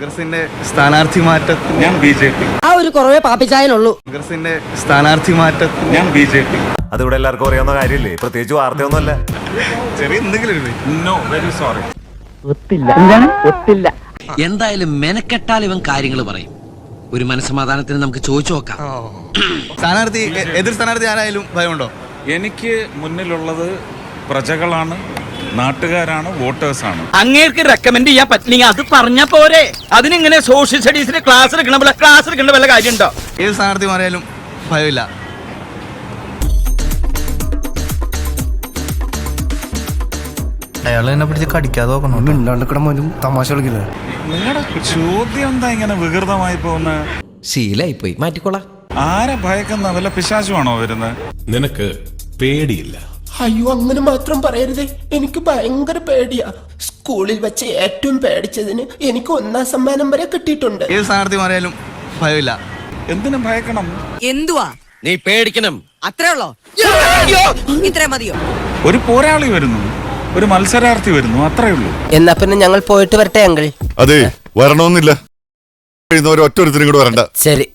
കോൺഗ്രസിന്റെ സ്ഥാനാർത്ഥി മാറ്റത്തിൽ ഞാൻ ബിജെപി. ആ ഒരു കുറവേ പാപ്പിച്ചായനുള്ളൂ. കോൺഗ്രസിന്റെ സ്ഥാനാർത്ഥി മാറ്റത്തിൽ ഞാൻ ബിജെപി. അതിവിടെ എല്ലാവർക്കും അറിയാവുന്ന കാര്യമില്ലേ, പ്രത്യേകിച്ച് വാർത്തയൊന്നുമല്ല. ചെറിയ എന്തെങ്കിലും നോ, വെരി സോറി. ഒത്തില്ല. എന്തായാലും മെനക്കെട്ടാൽ ഇവൻ കാര്യങ്ങൾ പറയും. ഒരു മനസ്സമാധാനത്തിന് നമുക്ക് ചോദിച്ചു നോക്കാം. സ്ഥാനാർത്ഥി എതിർ സ്ഥാനാർത്ഥി ആരായാലും ഭയമുണ്ടോ? എനിക്ക് മുന്നിലുള്ളത് പ്രജകളാണ്, നാട്ടുകാരാണ്, വോട്ടേഴ്സാണ്. അങ്ങേർക്ക് റെക്കമെൻഡ് ചെയ്യാൻ പറ്റില്ലെങ്കിൽ അത് പറഞ്ഞാ പോരെ. അതിനിങ്ങനെ സോഷ്യൽ സ്റ്റഡീസിന് ക്ലാസ് എടുക്കേണ്ട വല്ല കാര്യമുണ്ടോ? ഏത് സ്ഥാനാർത്ഥി മാറിയാലും ഭയമില്ല. അയാൾ എന്നെ പിടിച്ച് കടിക്കാതെ നോക്കണം. തമാശ കളിക്കില്ല. നിങ്ങളുടെ ചോദ്യം എന്താ ഇങ്ങനെ വികൃതമായി പോകുന്ന? ശീലായി പോയി, മാറ്റിക്കോളാം. ആരെ ഭയക്കുന്ന വല്ല പിശാചുമാണോ വരുന്നത്? നിനക്ക് പേടിയില്ല? അയ്യോ, അങ്ങനെ മാത്രം പറയരുതേ. എനിക്ക് ഭയങ്കര പേടിയാ. സ്കൂളിൽ വെച്ച് ഏറ്റവും പേടിച്ചതിന് എനിക്ക് 1ാം സമ്മാനം വരെ കിട്ടിയിട്ടുണ്ട്. ഏത് സ്ഥാനാർത്ഥി മാറിയാലും ഭയമില്ല. എന്തിനും ഭയക്കണം? എന്തുവാ നീ പേടിക്കണം. അത്രേ ഉള്ളോ? ഇത്രേ മതിയോ? ഒരു പോരാളി വരുന്നു, ഒരു മത്സരാർത്ഥി വരുന്നു, അത്രേ ഉള്ളൂ. എന്നാ പിന്നെ ഞങ്ങൾ പോയിട്ട് വരട്ടെ അങ്കിൾ. അതെ, വരണമെന്നില്ല. ഒറ്റൊരുത്തിനും കൂടെ വരണ്ട. ശരി.